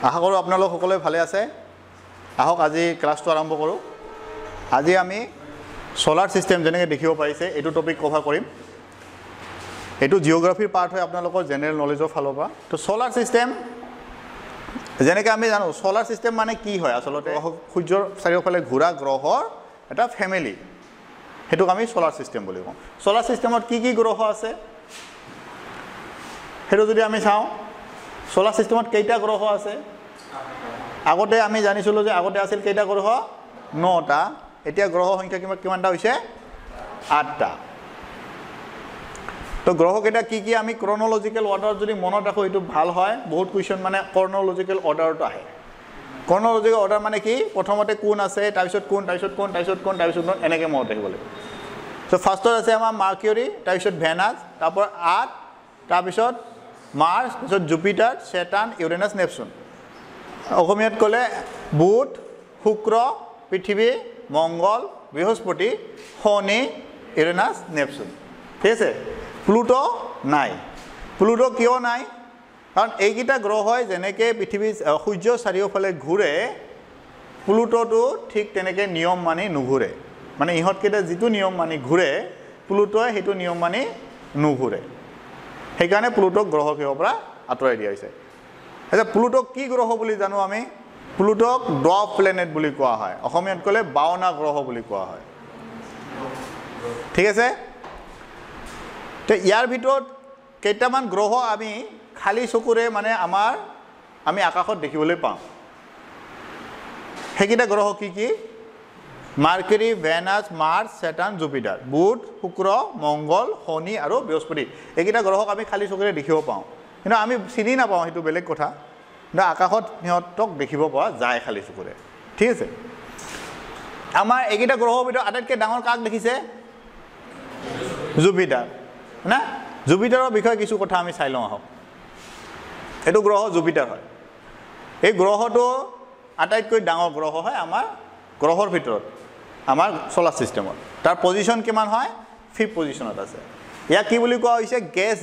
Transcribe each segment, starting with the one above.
আশা কৰোঁ আপোনালোক সকলোৱে ভালে আছে আহক আজি ক্লাছটো আৰম্ভ কৰোঁ আজি আমি সোলাৰ সিস্টেম যেনেকৈ দেখিব পাৰিছে এইটো টপিক কভাৰ কৰিম এইটো জিওগ্ৰাফিৰ পাৰ্ট হয় আপোনালোকৰ জেনেৰেল নলেজৰ ফালৰ পৰা তো সোলাৰ সিস্টেম যেনেকৈ আমি জানো সোলাৰ সিস্টেম মানে কি হয় আসলতে সূৰ্যৰ চাৰিওফালে ঘূৰা গ্ৰহৰ এটা ফ্যামিলি হেতুক আমি সোলাৰ সিস্টেম বুলি কওঁ সোলাৰ সিস্টেমত কি কি গ্ৰহ আছে হেতু যদি আমি চাওঁ সোলাৰ সিস্টেমত কেইটা গ্ৰহ আছে আগতে আমি জানিছিলো যে আগতে আছিল কেইটা গ্ৰহ 9টা এতিয়া গ্ৰহ সংখ্যা কিমানটা হৈছে 8টা তো গ্ৰহ কেইটা কি কি আমি ক্ৰনোলজিক্যাল অৰ্ডাৰ যদি মনত ৰাখো এটো ভাল হয় বহুত কোৱেশ্চন মানে ক্ৰনোলজিক্যাল অৰ্ডাৰটো আহে ক্ৰনোলজিক্যাল অৰ্ডাৰ মানে কি প্ৰথমতে কোন আছে তাৰপিছত কোন তাৰপিছত কোন তাৰপিছত কোন তাৰপিছত কোন এনেকৈ মনত ৰাখিব লাগিব সো ফাৰ্ষ্টত আছে আমাৰ মাৰ্কিউৰি তাৰপিছত ভেনাছ তাৰপৰ আৰ্থ তাৰপিছত মাৰ্চ তাৰপিছত জুপিটাৰ সেটাৰ্ন ইউৰেনাছ নেপচুন অসমীয়াত ক'লে বুধ শুক্ৰ পৃথিৱী মংগল বৃহস্পতি শনি ইউৰেনাছ নেপচুন ঠিক আছে প্লুটো নাই প্লুটো কিয় নাই কাৰণ এইকেইটা গ্ৰহই যেনেকৈ পৃথিৱী সূৰ্যৰ চাৰিওফালে ঘূৰে প্লুটোটো ঠিক তেনেকৈ নিয়ম মানি নুঘূৰে মানে ইহঁতকেইটা যিটো নিয়ম মানি ঘূৰে প্লুটোৱে সেইটো নিয়ম মানি নুঘূৰে সেইকাৰণে প্লুটোক গ্ৰহ কিহৰ পৰা আঁতৰাই দিয়া হৈছে আচ্ছা প্লুটোক কি গ্ৰহ বুলি জানো আমি প্লুটোক ড্বাৰ্ফ প্লেনেট বুলি কোৱা হয় অসমীয়াত ক'লে 52 গ্ৰহ বুলি কোৱা হয় ঠিক আছে তো ইয়াৰ ভিতৰত কেইটামান গ্ৰহ আমি খালি চকুৰে মানে আমি আকাশত দেখিবলৈ পাওঁ সেইকেইটা গ্ৰহ কি কি মাৰ্কিউৰি ভেনাছ মাৰ্চ সেটাৰ্ন জুপিটাৰ বুধ শুক্ৰ মংগল শনি আৰু বৃহস্পতি এইকেইটা গ্ৰহক আমি খালি চকুৰে দেখিব পাওঁ কিন্তু আমি চিনি নাপাওঁ সেইটো বেলেগ কথা কিন্তু আকাশত সিহঁতক দেখিব পৰা যায় খালি চকুৰে ঠিক আছে আমাৰ এইকেইটা গ্ৰহৰ ভিতৰত আটাইতকৈ ডাঙৰ কাক দেখিছে জুপিটাৰ না জুপিটাৰৰ বিষয়ে কিছু কথা আমি চাই লওঁ আহক এইটো গ্ৰহ জুপিটাৰ হয় এই গ্ৰহটো আটাইতকৈ ডাঙৰ গ্ৰহ হয় আমাৰ গ্ৰহৰ ভিতৰত আমাৰ সোলাৰ সিস্টেমত তাৰ পজিশন কিমান হয় 5th পজিশনত আছে ইয়াক কি বুলি কোৱা হৈছে গেছ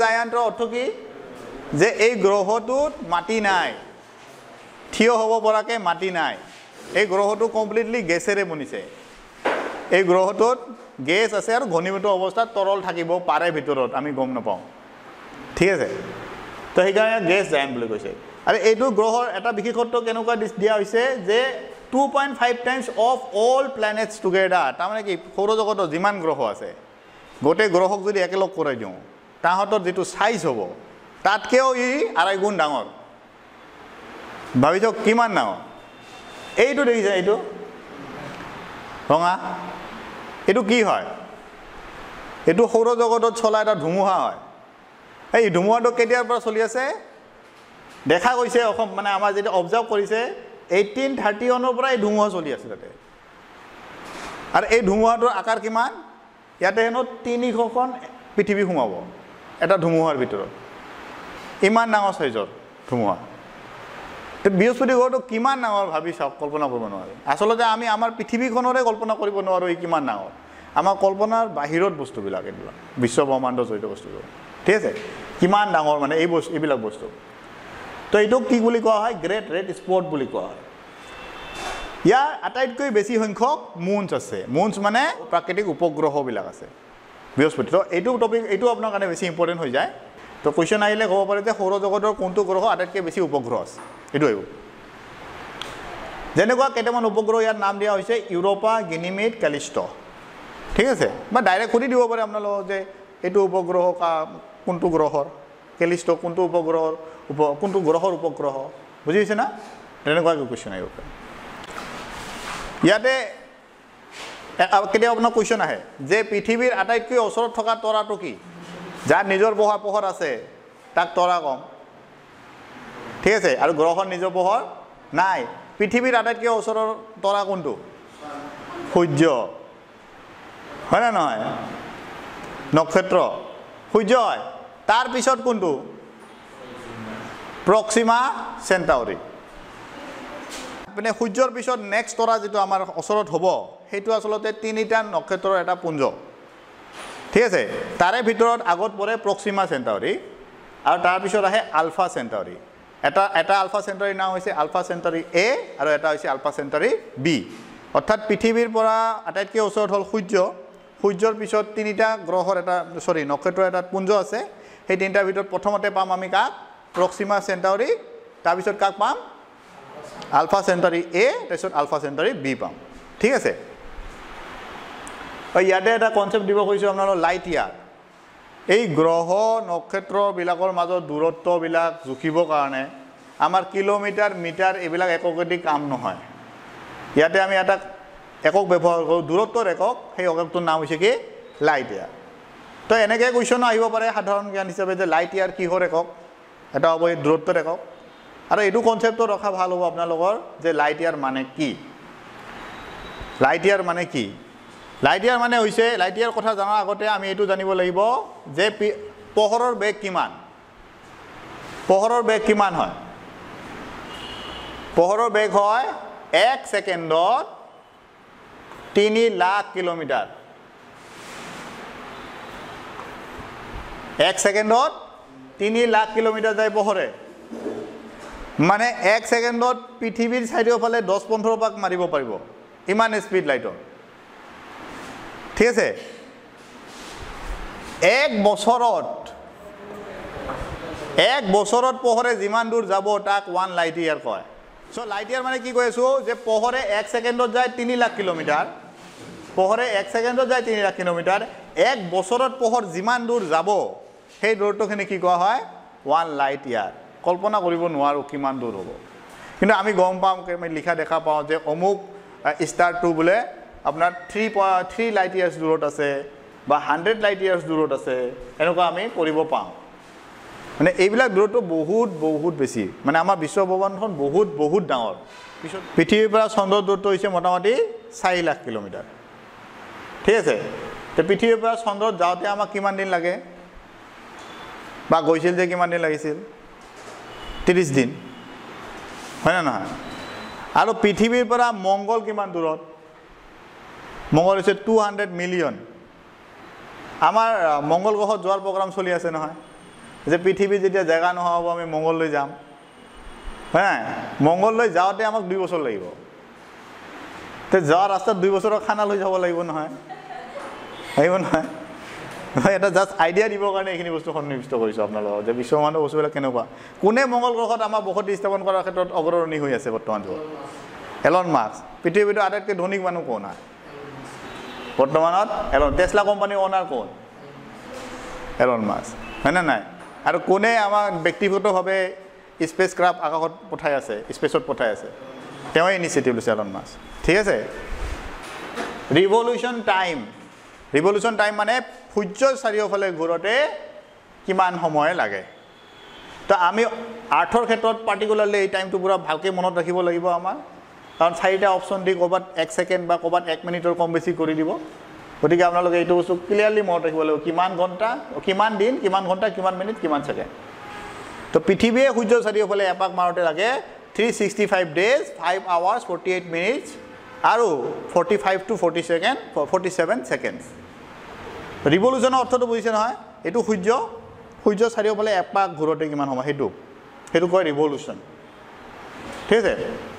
জায়ান্টৰ অৰ্থ কি যে এই গ্ৰহটোত মাটি নাই থিয় হ'ব পৰাকে মাটি নাই এই গ্ৰহটো কমপ্লিটলি গেছেৰে বনিছে এই গ্ৰহটোত গেছ আছে আৰু ঘনীভূত অৱস্থাত তৰল থাকিব পাৰে ভিতৰত আমি গম নাপাওঁ ঠিক আছে তো সেইকাৰণে গেছ জায়ান্ট বুলি কৈছে আৰু এইটো গ্ৰহৰ এটা বিশেষত্ব কেনেকুৱা দিয়া হৈছে যে 2.5 times of all planets together তাৰমানে কি সৌৰজগতৰ যিমান গ্ৰহ আছে গোটেই গ্ৰহক যদি একেলগ কৰাই দিওঁ তাহাঁতৰ যিটো সাইজ হ'ব তাতকেও ই 2.5 গুণ ডাঙৰ ভাবি চাওক কিমান ডাঙৰ এইটো দেখিছে এইটো ৰঙা এইটো কি হয় এইটো সৌৰজগতত চলা এটা ধুমুহা হয় এই ধুমুহাটো কেতিয়াৰ পৰা চলি আছে দেখা গৈছে অসম মানে আমাৰ যেটা অবজাৰ্ভ কৰিছে 1831 পৰা এই ধুমুহা চলি আছে তাতে আৰু এই ধুমুহাটোৰ আকাৰ কিমান ইয়াতে হেনো 300খন পৃথিৱী সোমাব এটা ধুমুহাৰ ভিতৰত ইমান ডাঙৰ সাইজৰ ধুমুহা তো বৃহস্পতি গ্ৰহটো কিমান ডাঙৰ ভাবি চাওক কল্পনা কৰিব নোৱাৰে আসলতে আমি আমাৰ পৃথিৱীখনৰে কল্পনা কৰিব নোৱাৰো এই কিমান ডাঙৰ আমাৰ কল্পনাৰ বাহিৰত বস্তুবিলাক এইবিলাক বিশ্ব ব্ৰহ্মাণ্ড জড়িত বস্তুবোৰ ঠিক আছে কিমান ডাঙৰ মানে এইবিলাক বস্তু তো এইটোক কি বুলি কোৱা হয় গ্ৰেট ৰেড স্পট বুলি কোৱা হয় ইয়াৰ আটাইতকৈ বেছি সংখ্যক মুনছ আছে মুনছ মানে প্ৰাকৃতিক উপগ্ৰহবিলাক আছে বৃহস্পতি তো এইটো টপিক এইটো আপোনাৰ কাৰণে বেছি ইম্পৰ্টেণ্ট হৈ যায় তো কোৱেশ্চন আহিলে ক'ব পাৰে যে সৌৰজগতৰ কোনটো গ্ৰহ আটাইতকৈ বেছি উপগ্ৰহ আছে এইটো আহিব যেনেকুৱা কেইটামান উপগ্ৰহ ইয়াৰ নাম দিয়া হৈছে ইউৰোপা গিনিমিড কেলিষ্ট ঠিক আছে বা ডাইৰেক্ট সুধি দিব পাৰে আপোনালোকক যে এইটো উপগ্ৰহ কোনটো গ্ৰহৰ কেলিষ্ট কোনটো উপগ্ৰহৰ কোনটো গ্ৰহৰ উপগ্ৰহ বুজি পাইছে না তেনেকুৱাকৈ কুৱেশ্যন আহিব পাৰে ইয়াতে কেতিয়াবা আপোনাৰ কুৱেশ্যন আহে যে পৃথিৱীৰ আটাইতকৈ ওচৰত থকা তৰাটো কি যাৰ নিজৰ পোহৰ আছে তাক তৰা কম ঠিক আছে আৰু গ্ৰহৰ নিজৰ পোহৰ নাই পৃথিৱীৰ আটাইতকৈ ওচৰৰ তৰা কোনটো সূৰ্য হয় না নহয় নক্ষত্ৰ সূৰ্য হয় তাৰ পিছত কোনটো প্ৰক্সিমা চেণ্টাউৰি মানে সূৰ্যৰ পিছত নেক্সট তৰা যেটো আমাৰ ওচৰত হ'ব সেইটো আসলতে 3টা নক্ষত্ৰৰ এটা পুঞ্জ ঠিক আছে তাৰে ভিতৰত আগত পৰে প্ৰক্সিমা চেণ্টাউৰি আৰু তাৰ পিছত আহে আলফা চেণ্টাউৰি এটা আলফা চেণ্টাৰীৰ নাম হৈছে আলফা চেণ্টাৰী এ আৰু এটা হৈছে আলফা চেণ্টাৰী বি অৰ্থাৎ পৃথিৱীৰ পৰা আটাইতকৈ ওচৰত হ'ল সূৰ্য সূৰ্যৰ পিছত তিনিটা গ্ৰহৰ এটা নক্ষত্ৰৰ এটা পুঞ্জ আছে সেই তিনিটাৰ ভিতৰত প্ৰথমতে পাম আমি কাক প্ৰক্সিমা চেণ্টাউৰি তাৰপিছত কাক পাম আলফা চেণ্টাৰী এ তাৰপিছত আলফা চেণ্টাৰী বি পাম ঠিক আছে ইয়াতে এটা কনচেপ্ট দিব খুজিছোঁ আপোনালোকৰ লাইট ইয়াৰ এই গ্ৰহ নক্ষত্ৰবিলাকৰ মাজত দূৰত্ববিলাক জুখিবৰ কাৰণে আমাৰ কিলোমিটাৰ মিটাৰ এইবিলাক এককেদি কাম নহয় ইয়াতে আমি এটা একক ব্যৱহাৰ কৰোঁ দূৰত্বৰ একক সেই এককটোৰ নাম হৈছে কি লাইট ইয়াৰ তো এনেকৈ কুৱেশ্যন আহিব পাৰে সাধাৰণ জ্ঞান হিচাপে যে লাইট ইয়াৰ কিহৰ একক এটা হ'ব এই দূৰত্বৰ একক আৰু এইটো কনচেপ্টত ৰখা ভাল হ'ব আপোনালোকৰ যে লাইট ইয়াৰ মানে কি লাইট ইয়াৰ মানে কি লাইট ইয়াৰ মানে হৈছে লাইট ইয়াৰ কথা জনাৰ আগতে আমি এইটো জানিব লাগিব যে পোহৰৰ বেগ কিমান হয় পোহৰৰ বেগ হয় 1 ছেকেণ্ডত 3 লাখ কিলোমিটাৰ 1 ছেকেণ্ডত 3 লাখ কিলোমিটাৰ যায় পোহৰে মানে 1 ছেকেণ্ডত পৃথিৱীৰ চাৰিওফালে 10-15 পাক মাৰিব পাৰিব ইমান স্পীড লাইটৰ ঠিক আছে এক বছৰত পোহৰে যিমান দূৰ যাব তাক 1 লাইট ইয়াৰ কয় সো লাইট ইয়াৰ মানে কি কৈ আছো যে পোহৰে 1 ছেকেণ্ডত যায় 3 লাখ কিলোমিটাৰ পোহৰে 1 ছেকেণ্ডত যায় 3 লাখ কিলোমিটাৰ এক বছৰত পোহৰ যিমান দূৰ যাব সেই দূৰত্বখিনি কি কোৱা হয় 1 লাইট ইয়াৰ কল্পনা কৰিব নোৱাৰো কিমান দূৰ হ'ব কিন্তু আমি গম পাম আমি লিখা দেখা পাওঁ যে অমুক ষ্টাৰ 2 বোলে আপোনাৰ 3 লাইট ইয়াৰ্ছ দূৰত আছে বা 100 লাইট ইয়াৰ্ছ দূৰত আছে এনেকুৱা আমি কৰিব পাম মানে এইবিলাক দূৰত্ব বহুত বেছি মানে আমাৰ বিশ্বব্ৰহ্মাণ্ডখন বহুত ডাঙৰ পিছত পৃথিৱীৰ পৰা চন্দ্ৰৰ দূৰত্ব হৈছে মোটামুটি 4 লাখ কিলোমিটাৰ ঠিক আছে তো পৃথিৱীৰ পৰা চন্দ্ৰত যাওঁতে আমাক কিমান দিন লাগে বা গৈছিল যে কিমান দিন লাগিছিল 30 দিন হয় না নহয় আৰু পৃথিৱীৰ পৰা মংগল কিমান দূৰত মংগল হৈছে 200 মিলিয়ন আমাৰ মংগল গ্ৰহত যোৱাৰ প্ৰগ্ৰাম চলি আছে নহয় যে পৃথিৱী যেতিয়া জায়গা নহয় হ'ব আমি মংগললৈ যাম হ্যাঁ মংগললৈ যাওঁতে আমাক 2 বছৰ লাগিব তে যোৱা ৰাস্তাত 2 বছৰৰ খানা লৈ যাব লাগিব নহয় এটা জাস্ট আইডিয়া দিবৰ কাৰণে এইখিনি বস্তু সন্নিৱিষ্ট কৰিছোঁ আপোনালোকক যে বিশ্বব্ৰহ্মাণ্ডৰ বস্তুবিলাক কেনেকুৱা কোনে মংগল গ্ৰহত আমাৰ বসতি স্থাপন কৰাৰ ক্ষেত্ৰত অগ্ৰণী হৈ আছে বৰ্তমান যুগত এলন মাস্ক পৃথিৱীৰ আটাইতকৈ ধনী মানুহ কোন বৰ্তমানত টেছলা কোম্পানীৰ অনাৰ কোন এলন মাস্ক হয় না নাই আৰু কোনে আমাক ব্যক্তিগতভাৱে স্পেচ ক্ৰাফ্ট আকাশত পঠাই আছে স্পেচত পঠাই আছে তেওঁই ইনিচিয়েটিভ লৈছে এলন মাস্ক ঠিক আছে ৰিভলিউশ্যন টাইম মানে সূৰ্যৰ চাৰিওফালে ঘূৰোতে কিমান সময় লাগে তো আমি আৰ্থৰ ক্ষেত্ৰত পাৰ্টিকুলাৰলি এই টাইমটো পুৰা ভালকৈ মনত ৰাখিব লাগিব আমাৰ কাৰণ 4টা অপশ্যন দি ক'ৰবাত 1 ছেকেণ্ড বা ক'ৰবাত 1 মিনিটৰ কম বেছি কৰি দিব গতিকে আপোনালোকে এইটো বস্তু ক্লিয়াৰলি মনত ৰাখিব লাগিব কিমান ঘণ্টা কিমান দিন কিমান ঘণ্টা কিমান মিনিট কিমান ছেকেণ্ড তো পৃথিৱীয়ে সূৰ্যৰ চাৰিওফালে এপাক মাৰোতে লাগে 365 ডেজ 5 আৱাৰ্ছ 48 মিনিটছ আৰু 45 to 47 ছেকেণ্ডছ ৰিভলিউশ্যনৰ অৰ্থটো বুজিছে নহয় এইটো সূৰ্যৰ চাৰিওফালে এপাক ঘূৰোতে কিমান সময় সেইটো কয় ৰিভলিউশ্যন ঠিক আছে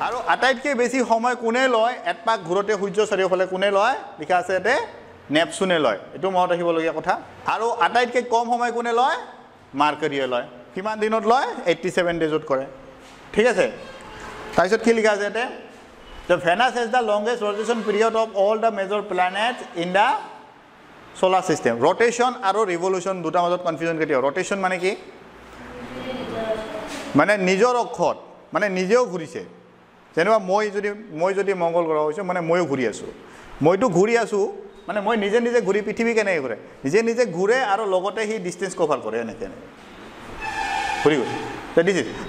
আৰু আটাইতকৈ বেছি সময় কোনে লয় এপাক ঘূৰোতে সূৰ্যৰ চাৰিওফালে কোনে লয় লিখা আছে ইয়াতে নেপচুনে লয় এইটো মনত ৰাখিবলগীয়া কথা আৰু আটাইতকৈ কম সময় কোনে লয় মাৰ্কাৰীয়ে লয় কিমান দিনত লয় 87 ডেজত কৰে ঠিক আছে তাৰপিছত কি লিখা আছে ইয়াতে The Venus has the longest rotation period of all the major planets in the solar system. Rotation আৰু revolution দুটা মাজত কনফিউজন কেতিয়া rotation মানে কি মানে নিজৰ অক্ষত মানে নিজেও ঘূৰিছে যেনেবা মই যদি মংগল গ্ৰহ হৈছে মানে মইও ঘূৰি আছো মইতো ঘূৰি আছো মানে মই নিজে ঘূৰি পৃথিৱী কেনে ঘূৰে নিজে ঘূৰে আৰু লগতে হি ডিসটেন্স কভাৰ কৰে এনেকে ঘূৰি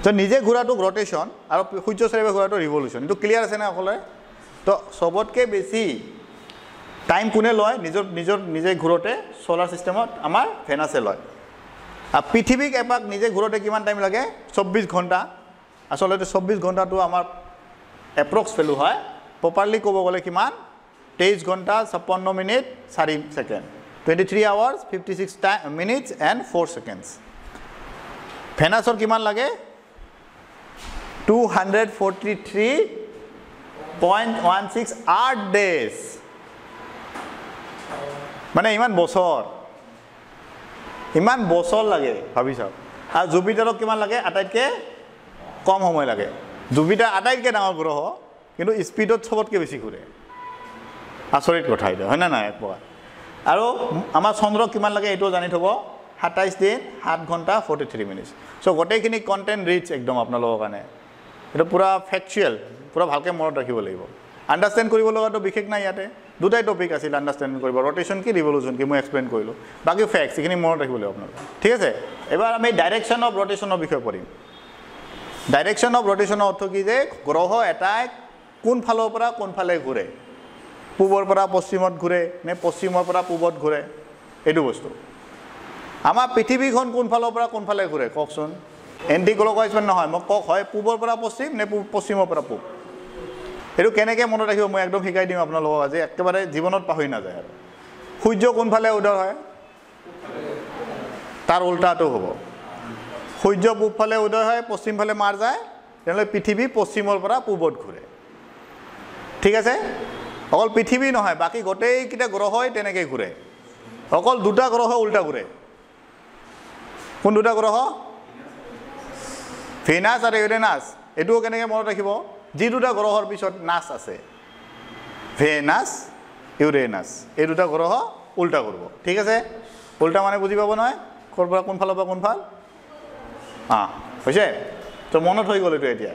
তো নিজে ঘূৰাটো ৰটেশ্যন আৰু সূৰ্য চাৰিওফালে ঘূৰাটো ৰিভলিউশ্যন এইটো ক্লিয়াৰ আছে না অকলে তো সবতকৈ বেছি টাইম কোনে লয় নিজে ঘূৰোতে সোলাৰ সিস্টেমত আমাৰ ভেনাসে লয় আৰু পৃথিৱীক এপাক নিজে ঘূৰোতে কিমান টাইম লাগে 24 ঘণ্টা আসলতে 24 ঘণ্টাটো আমাৰ এপ্ৰক্স ভ্যালু হয় প্ৰপাৰলি ক'ব গ'লে কিমান 23 ঘণ্টা 56 minute 4 second 23 hours 56 minutes and 4 সেকেন্ডছ ভেনাসৰ কিমান লাগে 243.16 আৰ্ট ডেজ মানে ইমান বছৰ লাগে ভাবি চাওক আৰু জুপিটাৰক কিমান লাগে আটাইতকৈ কম সময় লাগে জুপিটাৰ আটাইতকৈ ডাঙৰ গ্ৰহ কিন্তু স্পীডত চবতকৈ বেছি ঘূৰে আচৰিত কথা এইটো হয় না নাই এক প্ৰকাৰ আৰু আমাৰ চন্দ্ৰক কিমান লাগে এইটো জানি থব 27 দিন 7 ঘণ্টা 43 মিনিট সো গোটেইখিনি কন্টেন্ট ৰিচ একদম আপোনালোকৰ কাৰণে এটা পুৰা ফ্যাকচুৱেল পুৰা ভালকৈ মনত ৰাখিব লাগিব আন্ডাৰষ্টেণ্ড কৰিব লগাটো বিশেষ নাই ইয়াতে দুটাই টপিক আছিল আন্ডাৰষ্টেণ্ড কৰিব ৰটেশন কি ৰিভলিউশন কি মই এক্সপ্লেইন কৰিলোঁ বাকি ফ্যাক্টছ এইখিনি মনত ৰাখিব লাগিব আপোনালোকে ঠিক আছে এবাৰ আমি ডাইৰেকশ্যন অফ ৰটেশনৰ বিষয়ে পঢ়িম ডাইৰেকশ্যন অফ ৰটেশনৰ অৰ্থ কি যে গ্ৰহ এটাই কোন ফালৰ পৰা কোন ফালে ঘূৰে পূবৰ পৰা পশ্চিমত ঘূৰে নে পশ্চিমৰ পৰা পূবত ঘূৰে এইটো বস্তু আমাৰ পৃথিৱীখন কোন ফালৰ পৰা কোন ফালে ঘূৰে কওকচোন এন্টি ক্লকৱাইজ মানে নহয় মই কক হয় পূবৰ পৰা পশ্চিম নে পশ্চিমৰ পৰা পূব এইটো কেনেকৈ মনত ৰাখিব মই একদম শিকাই দিম আপোনালোকক আজি একেবাৰে জীৱনত পাহৰি নাযায় আৰু সূৰ্য কোন ফালে উদয় হয় তাৰ উল্টাটো হ'ব সূৰ্য পূব ফালে উদয় হয় পশ্চিম ফালে মাৰ যায় তেনেহ'লে পৃথিৱী পশ্চিমৰ পৰা পূবত ঘূৰে ঠিক আছে অকল পৃথিৱী নহয় বাকি গোটেইকেইটা গ্ৰহই তেনেকৈ ঘূৰে অকল দুটা গ্ৰহ উল্টা ঘূৰে কোন দুটা গ্ৰহ ভিনাছ আৰু ইউৰেনাছ এইটোও কেনেকৈ মনত ৰাখিব যি দুটা গ্ৰহৰ পিছত নাছ আছে ভেনাছ ইউৰেনাছ এই দুটা গ্ৰহ উল্টা কৰিব ঠিক আছে উল্টা মানে বুজি পাব নহয় ক'ৰ পৰা কোন ফালৰ পৰা কোন ফাল হৈছে তো মনত হৈ গ'ল এইটো এতিয়া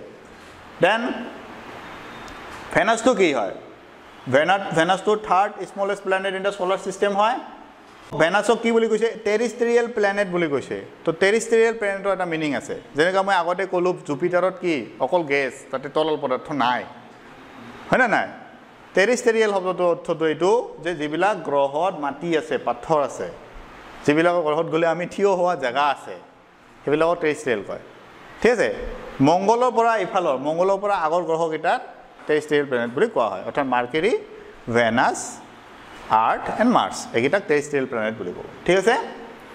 দেন ভেনাছটো কি হয় ভেনাছটো third smallest planet in the solar system হয় ভেনাছক কি বুলি কৈছে টেৰিষ্ট্ৰিয়েল প্লেনেট বুলি কৈছে তো টেৰিষ্ট্ৰিয়েল প্লেনেটৰ এটা মিনিং আছে যেনেকৈ মই আগতে ক'লোঁ জুপিটাৰত কি অকল গেছ তাতে তৰল পদাৰ্থ নাই হয় না নাই টেৰিষ্ট্ৰিয়েল শব্দটো অৰ্থটো এইটো যে যিবিলাক গ্ৰহত মাটি আছে পাথৰ আছে যিবিলাকৰ গ্ৰহত গ'লে আমি থিয় হোৱা জেগা আছে সেইবিলাকক টেৰিষ্ট্ৰিয়েল কয় ঠিক আছে মংগলৰ পৰা ইফালৰ মংগলৰ পৰা আগৰ গ্ৰহকেইটাত টেৰিষ্ট্ৰিয়েল প্লেনেট বুলি কোৱা হয় অৰ্থাৎ Mercury Venus Earth and Mars এইকেইটাক টেৰিষ্ট্ৰিয়েল প্লেনেট বুলি ক'ব ঠিক আছে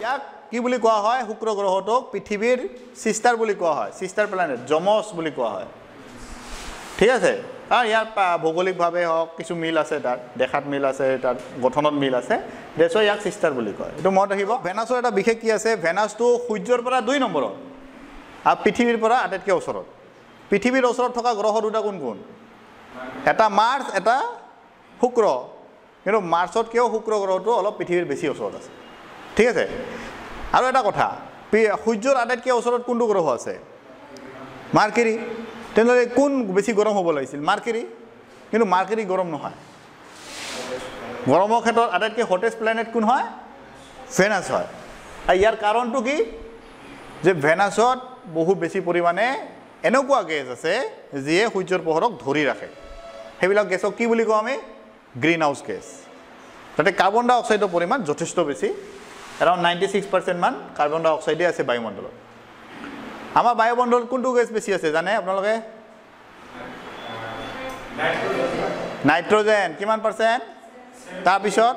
ইয়াক কি বুলি কোৱা হয় শুক্ৰ গ্ৰহটোক পৃথিৱীৰ সিষ্টাৰ বুলি কোৱা হয় সিষ্টাৰ প্লেনেট যমছ বুলি কোৱা হয় ঠিক আছে কাৰণ ইয়াৰ ভৌগোলিকভাৱে হওক কিছু মিল আছে তাত দেখাত মিল আছে তাত গঠনত মিল আছে দেশ ইয়াক সিষ্টাৰ বুলি কয় এইটো মনত ৰাখিব ভেনাছৰ এটা বিশেষ কি আছে ভেনাছটো সূৰ্যৰ পৰা 2 নম্বৰত আৰু পৃথিৱীৰ পৰা আটাইতকৈ ওচৰত পৃথিৱীৰ ওচৰত থকা গ্ৰহ দুটা কোন কোন এটা মাৰ্চ এটা শুক্ৰ কিন্তু মাৰ্চতকৈও শুক্ৰ গ্ৰহটো অলপ পৃথিৱীৰ বেছি ওচৰত আছে ঠিক আছে আৰু এটা কথা সূৰ্যৰ আটাইতকৈ ওচৰত কোনটো গ্ৰহ আছে মাৰ্কাৰী তেনেহ'লে কোন বেছি গৰম হ'ব লাগিছিল মাৰ্কাৰী কিন্তু মাৰ্কাৰী গৰম নহয় গৰমৰ ক্ষেত্ৰত আটাইতকৈ হটেষ্ট প্লেনেট কোন হয় ভেনাছ হয় আৰু ইয়াৰ কাৰণটো কি যে ভেনাছত বহুত বেছি পৰিমাণে এনেকুৱা গেছ আছে যিয়ে সূৰ্যৰ পোহৰক ধৰি ৰাখে সেইবিলাক গেছক কি বুলি কওঁ আমি গ্ৰীণ হাউচ গেছ তাতে কাৰ্বন ডাই অক্সাইডৰ পৰিমাণ যথেষ্ট বেছি এৰাউণ্ড 96% মান কাৰ্বন ডাই অক্সাইডে আছে বায়ুমণ্ডলত আমাৰ বায়ুমণ্ডলত কোনটো গেছ বেছি আছে জানে আপোনালোকে নাইট্ৰজেন কিমান পাৰ্চেণ্ট তাৰপিছত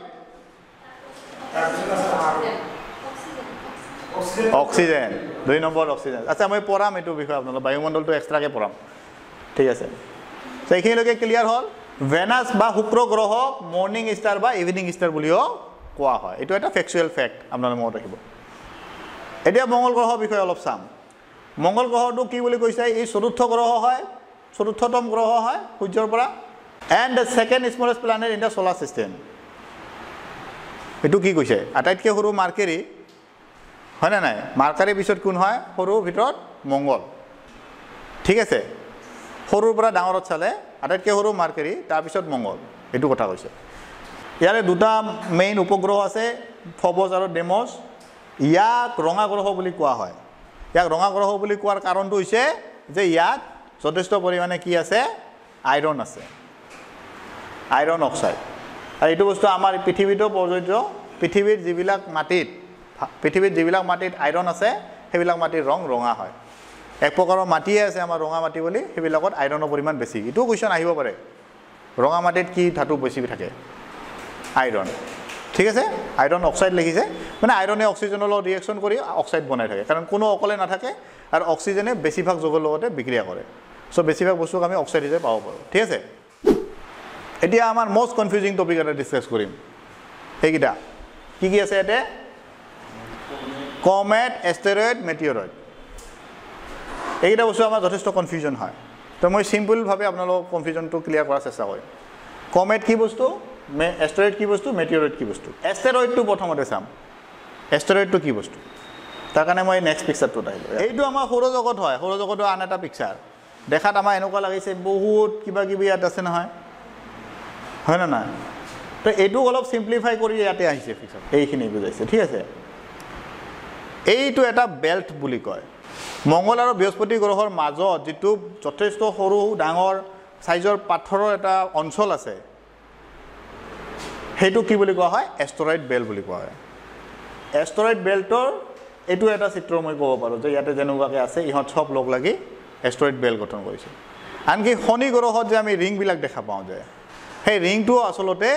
অক্সিজেন 2 নম্বৰ অক্সিজেন আচ্ছা মই পঢ়াম এইটো বিষয়ে আপোনালোক বায়ুমণ্ডলটো এক্সট্ৰাকৈ পঢ়াম ঠিক আছে তো এইখিনিলৈকে ক্লিয়াৰ হ'ল ভেনাছ বা শুক্ৰ গ্ৰহক মৰ্নিং ষ্টাৰ বা ইভিনিং ষ্টাৰ বুলিও কোৱা হয় এইটো এটা ফেকচুৱেল ফেক্ট আপোনালোকে মনত ৰাখিব এতিয়া মংগল গ্ৰহৰ বিষয়ে অলপ চাম মংগল গ্ৰহটো কি বুলি কৈছে এই চতুৰ্থ গ্ৰহ হয় চতুৰ্থতম গ্ৰহ হয় সূৰ্যৰ পৰা and the second smallest planet in the solar system এইটো কি কৈছে আটাইতকৈ সৰু মাৰ্কাৰী হয় না নাই মাৰ্কাৰীৰ পিছত কোন হয় সৰুৰ ভিতৰত মংগল ঠিক আছে সৰুৰ পৰা ডাঙৰত চালে আটাইতকৈ সৰু মাৰ্কাৰী তাৰপিছত মংগল এইটো কথা কৈছে ইয়াৰে দুটা মেইন উপগ্ৰহ আছে ফবছ আৰু ডেমছ ইয়াক ৰঙা গ্ৰহ বুলি কোৱা হয় ইয়াক ৰঙা গ্ৰহ বুলি কোৱাৰ কাৰণটো হৈছে যে ইয়াত যথেষ্ট পৰিমাণে কি আছে আইৰণ আছে আইৰণ অক্সাইড আৰু এইটো বস্তু আমাৰ পৃথিৱীতো প্ৰযোজ্য পৃথিৱীৰ যিবিলাক মাটিত আইৰণ আছে সেইবিলাক মাটিৰ ৰং ৰঙা হয় এক প্ৰকাৰৰ মাটিয়ে আছে আমাৰ ৰঙা মাটি বুলি সেইবিলাকত আইৰণৰ পৰিমাণ বেছি এইটো কুৱেশ্যন আহিব পাৰে ৰঙা মাটিত কি ধাতু বেছি থাকে আইৰণ ঠিক আছে আইৰণ অক্সাইড লিখিছে মানে আইৰণে অক্সিজেনৰ লগত ৰিয়েকশ্যন কৰি অক্সাইড বনাই থাকে কাৰণ কোনো অকলে নাথাকে আৰু অক্সিজেনে বেছিভাগ যৌগৰ লগতে বিক্ৰিয়া কৰে সো বেছিভাগ বস্তুক আমি অক্সাইড হিচাপে পাব পাৰোঁ ঠিক আছে এতিয়া আমাৰ মোস্ট কনফিউজিং টপিক এটা ডিসকাস কৰিম এইকেইটা কি কি আছে ইয়াতে কমেট এষ্টেৰয়েড মেটিঅৰয়েড এইকেইটা বস্তু আমাৰ যথেষ্ট কনফিউজন হয় তো মই সিম্পলভাৱে আপোনালোকক কনফিউজনটো ক্লিয়াৰ কৰাৰ চেষ্টা কৰিম কমেট কি বস্তু এষ্টেৰয়েড কি বস্তু মেটিঅৰয়েড কি বস্তু এষ্টেৰয়েডটো প্ৰথমতে চাম এষ্টেৰয়েডটো কি বস্তু তাৰ কাৰণে মই নেক্সট পিকচাৰটোত আহিলোঁ এইটো আমাৰ সৌৰজগত হয় সৌৰজগতৰ আন এটা পিকচাৰ দেখাত আমাৰ এনেকুৱা লাগিছে বহুত কিবা কিবি ইয়াত আছে নহয় হয় না নাই তো এইটো অলপ সিম্পলিফাই কৰি ইয়াতে আহিছে পিকচাৰ এইখিনি বুজাইছে ঠিক আছে এইটো এটা বেল্ট বুলি কয় মঙ্গল আৰু বৃহস্পতি গ্ৰহৰ মাজত যেটো যথেষ্ট সৰু ডাঙৰ সাইজৰ পাথৰৰ এটা অঞ্চল আছে হেতু কি বুলি কোৱা হয় এষ্টেৰয়েড বেল্ট বুলি কোৱা হয় এষ্টেৰয়েড বেল্টৰ এইটো এটা চিত্ৰ মই ক'ব পাৰোঁ যে ইয়াতে যেনেকুৱাকৈ আছে ইহঁত সব লগ লাগি এষ্টেৰয়েড বেল্ট গঠন কৰিছে আনকি শনি গ্ৰহত যে আমি ৰিং বিলাক দেখা পাওঁ যে সেই ৰিংটো আসলতে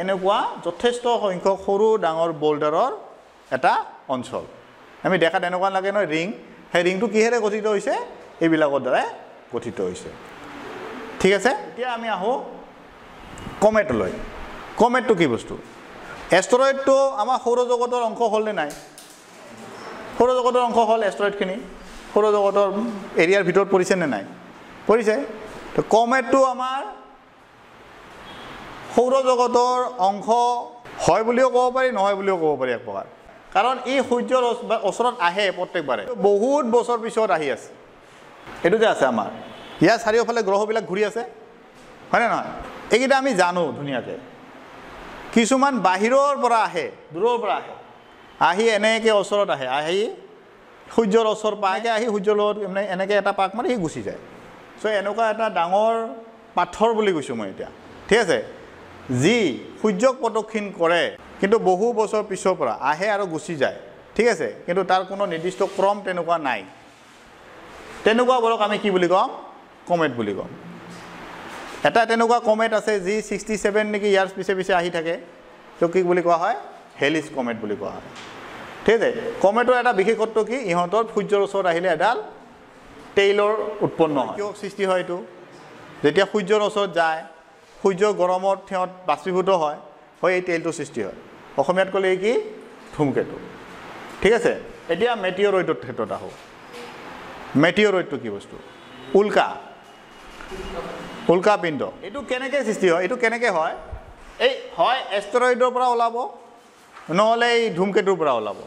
এনেকুৱা যথেষ্ট সংখ্যক সৰু ডাঙৰ বোল্ডাৰৰ এটা অঞ্চল আমি দেখাত এনেকুৱা লাগে নহয় ৰিং সেই ৰিংটো কিহেৰে গঠিত হৈছে এইবিলাকৰ দ্বাৰা গঠিত হৈছে ঠিক আছে এতিয়া আমি আহো কমেটলৈ কমেটটো কি বস্তু এষ্টেৰয়েডটো আমাৰ সৌৰজগতৰ অংশ হ'ল নে নাই সৌৰজগতৰ অংশ হ'ল এষ্টেৰয়েডখিনি সৌৰজগতৰ এৰিয়াৰ ভিতৰত পৰিছে নে নাই পৰিছে তো কমেটটো আমাৰ সৌৰজগতৰ অংশ হয় বুলিও ক'ব পাৰি নহয় বুলিও ক'ব পাৰি এক প্ৰকাৰ কাৰণ এই সূৰ্যৰ ওচৰত আহে প্ৰত্যেকবাৰে বহুত বছৰ পিছত আহি আছে এটো যে আছে আমাৰ ইয়াৰ চাৰিওফালে গ্ৰহবিলাক ঘূৰি আছে হয় না নহয় এইকেইটা আমি জানো ধুনীয়াকৈ কিছুমান বাহিৰৰ পৰা আহে দূৰৰ পৰা আহে আহি এনেকৈ ওচৰত আহে আহি সূৰ্যৰ ওচৰ পাকে আহি সূৰ্যৰ লগত এনেকৈ এটা পাক মাৰি গুচি যায় সো এনেকুৱা এটা ডাঙৰ পাথৰ বুলি কৈছোঁ মই এতিয়া ঠিক আছে যি সূৰ্যক প্ৰদক্ষিণ কৰে কিন্তু বহু বছৰ পিছৰ পৰা আহে আৰু গুচি যায় ঠিক আছে কিন্তু তাৰ কোনো নিৰ্দিষ্ট ক্ৰম তেনেকুৱা নাই তেনেকুৱা বৰক আমি কি বুলি কম কমেট বুলি কম এটা তেনেকুৱা কমেট আছে যি 67 নেকি ইয়াৰ্ছ পিছে পিছে আহি থাকে তো কি বুলি কোৱা হয় হেলিছ কমেট বুলি কোৱা হয় ঠিক আছে কমেটৰ এটা বিশেষত্ব কি ইহঁতৰ সূৰ্যৰ ওচৰত আহিলে এডাল টেইলৰ উৎপন্ন হয় কিয় সৃষ্টি হয় এইটো যেতিয়া সূৰ্যৰ ওচৰত যায় সূৰ্যৰ গৰমত থিয়ত বাষ্পীভূত হয় এই টেইলটো সৃষ্টি হয় অসমীয়াত ক'লে কি ধূমকেতু ঠিক আছে এতিয়া মেটিঅৰয়েডৰ ক্ষেত্ৰত আহো মেটিঅৰয়েডটো কি বস্তু উল্কা পিণ্ড এইটো কেনেকৈ সৃষ্টি হয় এইটো কেনেকৈ হয় এই হয় এষ্টেৰয়েডৰ পৰা ওলাব নহ'লে এই ধূমকেতুৰ পৰা ওলাব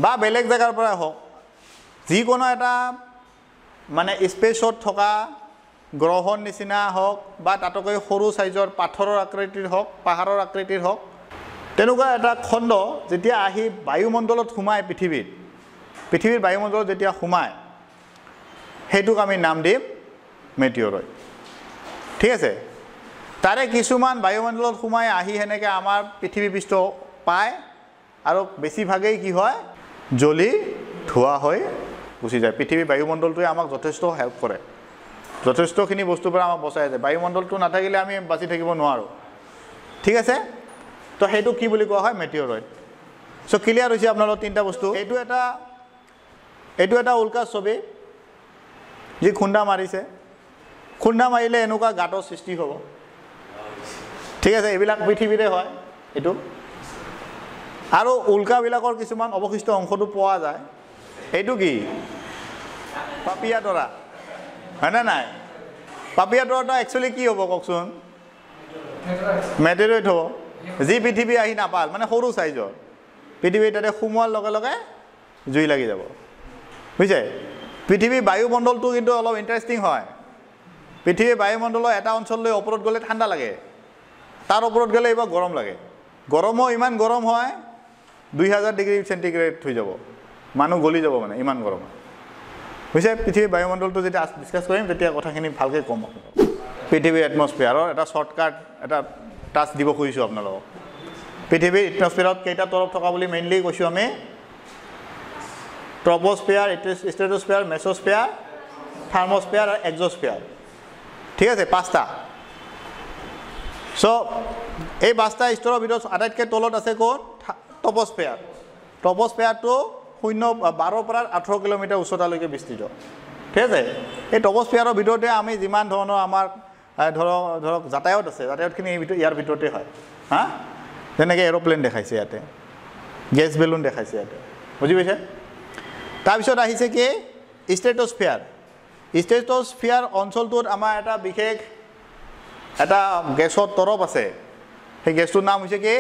বা বেলেগ জেগাৰ পৰা হওক যিকোনো এটা মানে স্পেচত থকা গ্ৰহৰ নিচিনা হওক বা তাতকৈ সৰু সাইজৰ পাথৰৰ আকৃতিৰ হওক পাহাৰৰ আকৃতিৰ হওক তেনেকুৱা এটা খণ্ড যেতিয়া আহি বায়ুমণ্ডলত সোমায় পৃথিৱীৰ বায়ুমণ্ডলত যেতিয়া সোমায় সেইটোক আমি নাম দিম মেটিঅৰয়েড ঠিক আছে তাৰে কিছুমান বায়ুমণ্ডলত সোমাই আহি হেনেকৈ আমাৰ পৃথিৱী পৃষ্ঠ পায় আৰু বেছিভাগেই কি হয় জ্বলি ধোৱা হৈ গুচি যায় পৃথিৱীৰ বায়ুমণ্ডলটোৱে আমাক যথেষ্ট হেল্প কৰে যথেষ্টখিনি বস্তুৰ পৰা আমাক বচাই আছে বায়ুমণ্ডলটো নাথাকিলে আমি বাচি থাকিব নোৱাৰোঁ ঠিক আছে তো সেইটো কি বুলি কোৱা হয় মেটিঅৰয়েড সো ক্লিয়াৰ হৈছে আপোনালোকৰ তিনিটা বস্তু এইটো এটা উল্কা ছবি যি খুন্দা মাৰিছে খুন্দা মাৰিলে এনেকুৱা গাঁতৰ সৃষ্টি হ'ব ঠিক আছে এইবিলাক পৃথিৱীৰে হয় এইটো আৰু উল্কাবিলাকৰ কিছুমান অৱশিষ্ট অংশটো পোৱা যায় এইটো কি পাপিয়া তৰা হয় না নাই পাপিয়া তৰাটা একচুৱেলি কি হ'ব কওকচোন মেটিঅৰয়েড হ'ব যি পৃথিৱী আহি নাপাল মানে সৰু সাইজৰ পৃথিৱী তাতে সোমোৱাৰ লগে লগে জুই লাগি যাব বুজিছে পৃথিৱীৰ বায়ুমণ্ডলটো কিন্তু অলপ ইণ্টাৰেষ্টিং হয় পৃথিৱীৰ বায়ুমণ্ডলৰ এটা অঞ্চললৈ ওপৰত গ'লে ঠাণ্ডা লাগে তাৰ ওপৰত গ'লে এবাৰ গৰম লাগে গৰমো ইমান গৰম হয় 2000 ডিগ্ৰী সেন্টিগ্ৰেড হৈ যাব মানুহ গলি যাব মানে ইমান গৰম বুজিছে পৃথিৱীৰ বায়ুমণ্ডলটো যেতিয়া ডিসকাস কৰিম তেতিয়া কথাখিনি ভালকৈ কম পৃথিৱীৰ এটমস্ফিয়াৰৰ এটা শৰ্টকাট এটা টাচ দিব খুজিছোঁ আপোনালোকক পৃথিৱীৰ এটমস্ফিয়াৰত কেইটা তৰফ থকা বুলি মেইনলি কৈছোঁ আমি ট্ৰপোস্ফিয়াৰ ষ্ট্ৰেটোস্ফিয়াৰ মেছোস্ফিয়াৰ থাৰ্মোস্ফিয়াৰ আৰু এক্সোস্ফিয়াৰ ঠিক আছে পাঁচটা সো এই পাঁচটা স্তৰৰ ভিতৰত আটাইতকৈ তলত আছে কোন ট্ৰপোস্ফিয়াৰটো 12 পৰা 18 কিলোমিটাৰ উচ্চতালৈকে বিস্তৃত ঠিক আছে এই টপস্ফিয়াৰৰ ভিতৰতে আমি যিমান ধৰণৰ আমাৰ ধৰক যাতায়াত আছে যাতায়াতখিনি ইয়াৰ ভিতৰতে হয় হা যেনেকৈ এৰোপ্লেন দেখাইছে ইয়াতে গেছ বেলুন দেখাইছে ইয়াতে বুজি পাইছে তাৰপিছত আহিছে কি ষ্ট্ৰেটোস্ফিয়াৰ অঞ্চলটোত আমাৰ এটা বিশেষ এটা গেছৰ তৰপ আছে সেই গেছটোৰ নাম হৈছে কি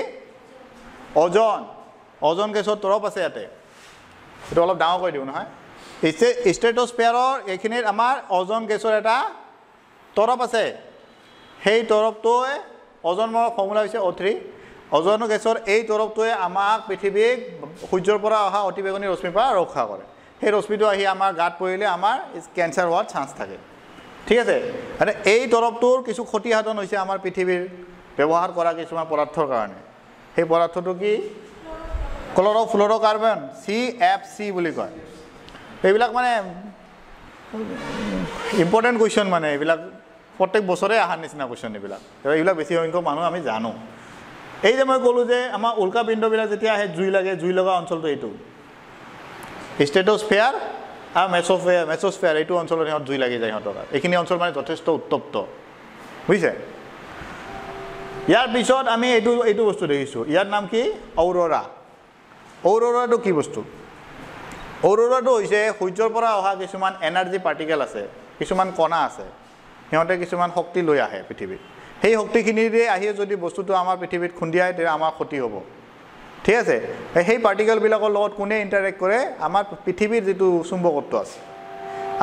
অজন গেছৰ তৰপ আছে ইয়াতে এইটো অলপ ডাঙৰ কৰি দিওঁ নহয় ষ্ট্ৰেটোস্ফিয়াৰৰ এইখিনিত আমাৰ অজন গেছৰ এটা তৰপ আছে সেই তৰপটোৱে অজনৰ ফৰ্মুলা হৈছে O3 অজন গেছৰ এই তৰপটোৱে আমাক পৃথিৱীক সূৰ্যৰ পৰা অহা অতিবেগুনী ৰশ্মিৰ পৰা ৰক্ষা কৰে সেই ৰশ্মিটো আহি আমাৰ গাত পৰিলে আমাৰ কেঞ্চাৰ হোৱাৰ চান্স থাকে ঠিক আছে আৰু এই তৰপটোৰ কিছু ক্ষতিসাধন হৈছে আমাৰ পৃথিৱীৰ ব্যৱহাৰ কৰা কিছুমান পদাৰ্থৰ কাৰণে সেই পদাৰ্থটো কি ক্লৰ'ফ্লুৰ'কাৰ্বন CFC বুলি কয় এইবিলাক মানে ইম্পৰ্টেণ্ট কুৱেশ্যন মানে এইবিলাক প্ৰত্যেক বছৰে অহাৰ নিচিনা কুৱেশ্যন এইবিলাক বেছি সংখ্যক মানুহ আমি জানো এই যে মই ক'লোঁ যে আমাৰ উল্কাপিণ্ডবিলাক যেতিয়া আহে জুই লগা অঞ্চলটো এইটো ষ্ট্ৰেটোস্ফিয়াৰ আৰু মেছ'স্ফিয়াৰ এইটো অঞ্চলত সিহঁত জুই লাগি যায় সিহঁতৰ এইখিনি অঞ্চল মানে যথেষ্ট উত্তপ্ত বুজিছে ইয়াৰ পিছত আমি এইটো বস্তু দেখিছোঁ ইয়াৰ নাম কি অ'ৰ'ৰাটো কি বস্তু অ'ৰ'ৰাটো হৈছে সূৰ্যৰ পৰা অহা কিছুমান এনাৰ্জি পাৰ্টিকেল আছে কিছুমান কণা আছে সিহঁতে কিছুমান শক্তি লৈ আহে পৃথিৱীত সেই শক্তিখিনিৰে আহি যদি বস্তুটো আমাৰ পৃথিৱীত খুন্দিয়ায় তেতিয়া আমাৰ ক্ষতি হ'ব ঠিক আছে সেই পাৰ্টিকেলবিলাকৰ লগত কোনে ইণ্টাৰেক্ট কৰে আমাৰ পৃথিৱীৰ যিটো চুম্বকত্ব আছে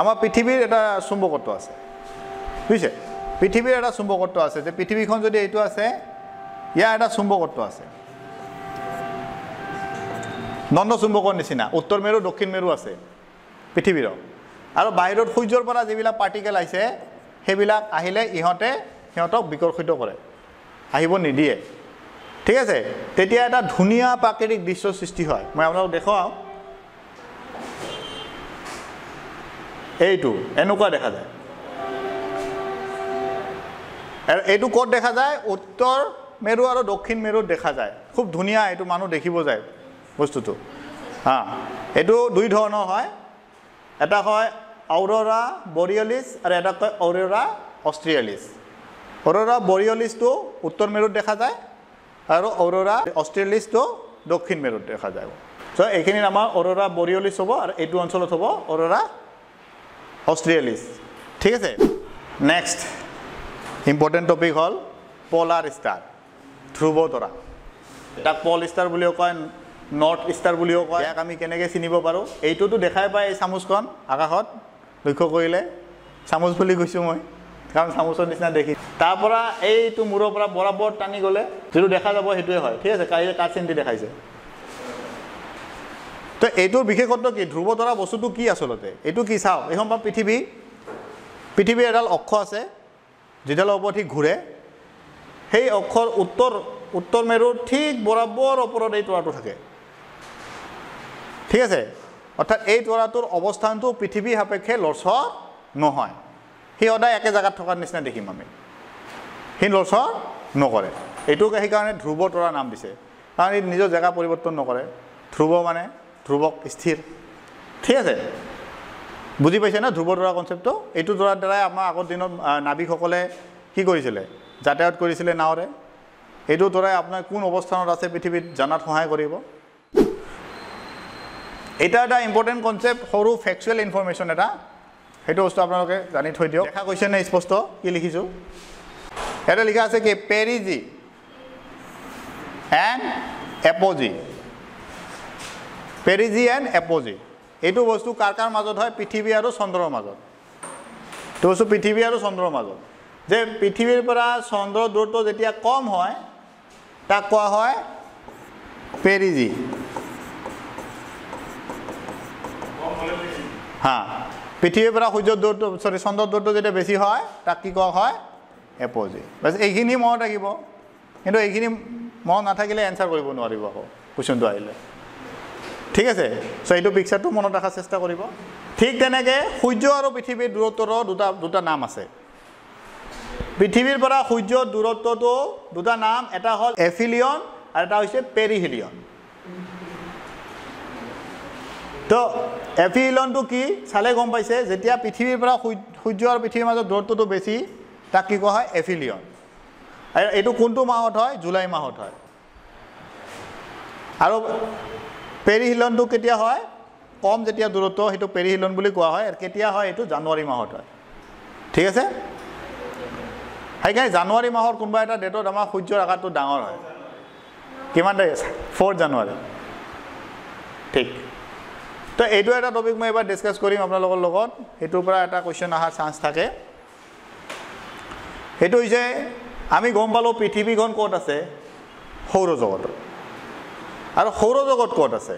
আমাৰ পৃথিৱীৰ এটা চুম্বকত্ব আছে বুজিছে পৃথিৱীৰ এটা চুম্বকত্ব আছে যে পৃথিৱীখন যদি এইটো আছে ইয়াৰ এটা চুম্বকত্ব আছে নন্দ চুম্বকৰ নিচিনা উত্তৰ মেৰু দক্ষিণ মেৰু আছে পৃথিৱীৰ আৰু বাহিৰত সূৰ্যৰ পৰা যিবিলাক পাৰ্টিকেল আহিছে সেইবিলাক আহিলে সিহঁতক বিকৰ্ষিত কৰে আহিব নিদিয়ে ঠিক আছে তেতিয়া এটা ধুনীয়া প্ৰাকৃতিক দৃশ্য সৃষ্টি হয় মই আপোনালোকক দেখুৱাওঁ এইটো এনেকুৱা দেখা যায় এইটো ক'ত দেখা যায় উত্তৰ মেৰু আৰু দক্ষিণ মেৰুত দেখা যায় খুব ধুনীয়া এইটো মানুহ দেখিব যায় বস্তুটো এইটো দুই ধৰণৰ হয় এটা হয় অ'ৰ'ৰা বৰিয়লিছ আৰু এটা কয় অ'ৰ'ৰা অষ্ট্ৰিয়ালিছ অ'ৰ'ৰা বৰিয়লিছটো উত্তৰ মেৰুত দেখা যায় আৰু অ'ৰ'ৰা অষ্ট্ৰেলিছটো দক্ষিণ মেৰুত দেখা যায় চ' এইখিনিত আমাৰ অ'ৰ'ৰা বৰিয়লিছ হ'ব আৰু এইটো অঞ্চলত হ'ব অ'ৰ'ৰা অষ্ট্ৰিয়ালিছ ঠিক আছে নেক্সট ইম্পৰ্টেণ্ট টপিক হ'ল পলাৰ ষ্টাৰ ধ্ৰুৱ তৰা তাক পল ষ্টাৰ বুলিও কয় নৰ্থ ষ্টাৰ বুলিও কয় ইয়াক আমি কেনেকৈ চিনিব পাৰোঁ এইটোতো দেখাই পায় এই চামুচখন আকাশত লক্ষ্য কৰিলে চামুচ বুলি কৈছোঁ মই কাৰণ চামুচৰ নিচিনা দেখি তাৰ পৰা এইটো মূৰৰ পৰা বৰাবৰ টানি গ'লে যিটো দেখা যাব সেইটোৱে হয় ঠিক আছে কাইলৈ কাঠ চিন্তি দেখাইছে তো এইটোৰ বিশেষত্ব কি ধ্ৰুৱ তৰা বস্তুটো কি আচলতে এইটো কি চাওক এইখন বা পৃথিৱীৰ এডাল অক্ষ আছে যিডালৰ ওপৰত ঠিক ঘূৰে সেই অক্ষৰ উত্তৰ মেৰুৰ ঠিক বৰাবৰ ওপৰত এই তৰাটো থাকে ঠিক আছে অৰ্থাৎ এই তৰাটোৰ অৱস্থানটো পৃথিৱী সাপেক্ষে লৰচৰ নহয় সি সদায় একে জেগাত থকাৰ নিচিনা দেখিম আমি সি লৰচৰ নকৰে এইটোক সেইকাৰণে ধ্ৰুৱ তৰা নাম দিছে কাৰণ ই নিজৰ জেগা পৰিৱৰ্তন নকৰে ধ্ৰুৱ মানে ধ্ৰুৱক স্থিৰ ঠিক আছে বুজি পাইছে না ধ্ৰুৱ তৰা কনচেপ্টটো এইটো তৰাৰ দ্বাৰাই আমাৰ আগৰ দিনত নাবিকসকলে কি কৰিছিলে যাতায়াত কৰিছিলে নাৱেৰে এইটো তৰাই আপোনাৰ কোন অৱস্থানত আছে পৃথিৱীত জানাত সহায় কৰিব এটা ইম্পৰ্টেণ্ট কনচেপ্ট সৰু ফেকচুৱেল ইনফৰমেশ্যন এটা সেইটো বস্তু আপোনালোকে জানি থৈ দিয়ক দেখা কৈছে নে স্পষ্ট কি লিখিছোঁ এটা লিখা আছে কি পেৰিজি এণ্ড এপজি পেৰিজি এণ্ড এপজি এইটো বস্তু কাৰ মাজত হয় পৃথিৱী আৰু চন্দ্ৰৰ মাজত এইটো বস্তু পৃথিৱী আৰু চন্দ্ৰৰ মাজত যে পৃথিৱীৰ পৰা চন্দ্ৰৰ দূৰত্ব যেতিয়া কম হয় তাক কোৱা হয় পেৰিজি পৃথিৱীৰ পৰা সূৰ্যৰ দূৰত্ব চন্দ্ৰৰ দূৰত্ব যেতিয়া বেছি হয় তাক কি কোৱা হয় এপজি বাছ এইখিনি মনত ৰাখিব কিন্তু এইখিনি মনত নাথাকিলে এনচাৰ কৰিব নোৱাৰিব আকৌ কুৱেশ্যনটো আহিলে ঠিক আছে চ' এইটো পিকচাৰটো মনত ৰখাৰ চেষ্টা কৰিব ঠিক তেনেকৈ সূৰ্য আৰু পৃথিৱীৰ দূৰত্বৰো দুটা নাম আছে পৃথিৱীৰ পৰা সূৰ্যৰ দূৰত্বটো দুটা নাম এটা হ'ল এফিলিয়ন আৰু এটা হৈছে পেৰিহেলিয়ন তো এফিলিয়নটো কি চালে গম পাইছে যেতিয়া পৃথিৱীৰ পৰা সূৰ্য আৰু পৃথিৱীৰ মাজত দূৰত্বটো বেছি তাক কি কোৱা হয় এফিলিয়ন আৰু এইটো কোনটো মাহত হয় জুলাই মাহত হয় আৰু পেৰিহিলনটো কেতিয়া হয় কম যেতিয়া দূৰত্ব সেইটো পেৰিহিলন বুলি কোৱা হয় আৰু কেতিয়া হয় এইটো জানুৱাৰী মাহত হয় ঠিক আছে সেইকাৰণে জানুৱাৰী মাহৰ কোনোবা এটা ডেটত আমাৰ সূৰ্যৰ আকাৰটো ডাঙৰ হয় কিমান তাৰিখ আছে 4 জানুৱাৰী ঠিক তো এইটো এটা টপিক মই এবাৰ ডিসকাস কৰিম আপোনালোকৰ লগত এইটোৰ পৰা এটা কোৱেশ্চন অহাৰ চান্স থাকে সেইটো হৈছে আমি গম পালো পৃথিৱীখন ক'ত আছে সৌৰজগতত আৰু সৌৰজগত ক'ত আছে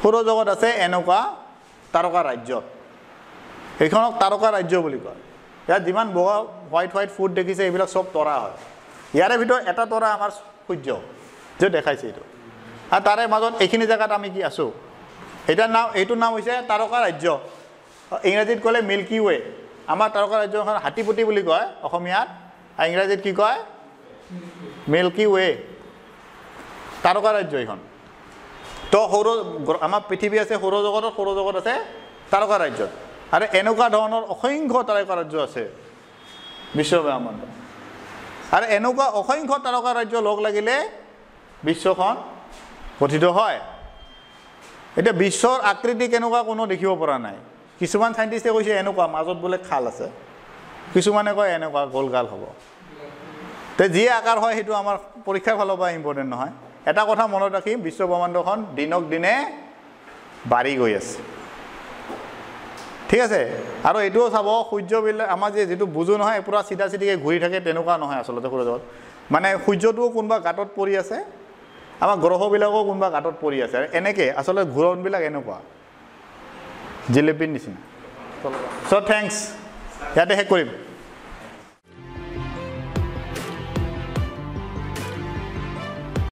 সৌৰজগত আছে এনেকুৱা তাৰকা ৰাজ্যত এইখনক তাৰকা ৰাজ্য বুলি কয় ইয়াত যিমান বগা হোৱাইট ফুড দেখিছে এইবিলাক সব তৰা হয় ইয়াৰে ভিতৰত এটা তৰা আমাৰ সূৰ্য যে দেখাইছে এইটো আৰু তাৰে মাজত এইখিনি জায়গাত আমি কি আছো এইটোৰ নাম হৈছে তাৰকা ৰাজ্য ইংৰাজীত ক'লে মিল্কি ৱে আমাৰ তাৰকা ৰাজ্যখন হাতীপুতি বুলি কয় অসমীয়াত আৰু ইংৰাজীত কি কয় মিল্কি ৱে তাৰকা ৰাজ্য এইখন তো সৌৰ আমাৰ পৃথিৱী আছে সৌৰজগত আছে তাৰকা ৰাজ্যত আৰু এনেকুৱা ধৰণৰ অসংখ্য তাৰকা ৰাজ্য আছে বিশ্বব্ৰহ্মাণ্ড আৰু এনেকুৱা অসংখ্য তাৰকা ৰাজ্য লগ লাগিলে বিশ্বখন গঠিত হয় এতিয়া বিশ্বৰ আকৃতি কেনেকুৱা কোনো দেখিব পৰা নাই কিছুমান সাইন্টিষ্টে কৈছে এনেকুৱা মাজত বোলে খাল আছে কিছুমানে কয় এনেকুৱা গোলগাল হ'ব তে যি আকাৰ হয় সেইটো আমাৰ পৰীক্ষাৰ ফালৰ পৰা ইম্পৰ্টেন্ট নহয় এটা কথা মনত ৰাখিম বিশ্বব্ৰহ্মাণ্ডখন দিনক দিনে বাঢ়ি গৈ আছে ঠিক আছে আৰু এইটোও চাব সূৰ্যবিলাক আমাৰ যেটো বুজো নহয় পুৰা সিধা সিধিকে ঘূৰি থাকে তেনেকুৱা নহয় আসলতে সৌৰজগত মানে সূৰ্যটোও কোনবা গাঁতত পৰি আছে আমাৰ গ্ৰহবিলাকও কোনবা গাঁতত পৰি আছে আৰু এনেকে আসলে ঘূৰণবিলাক এনেকুৱা জিলেপিৰ নিচিনা সো থ্যাঙ্কস ইয়াতে শেষ কৰিম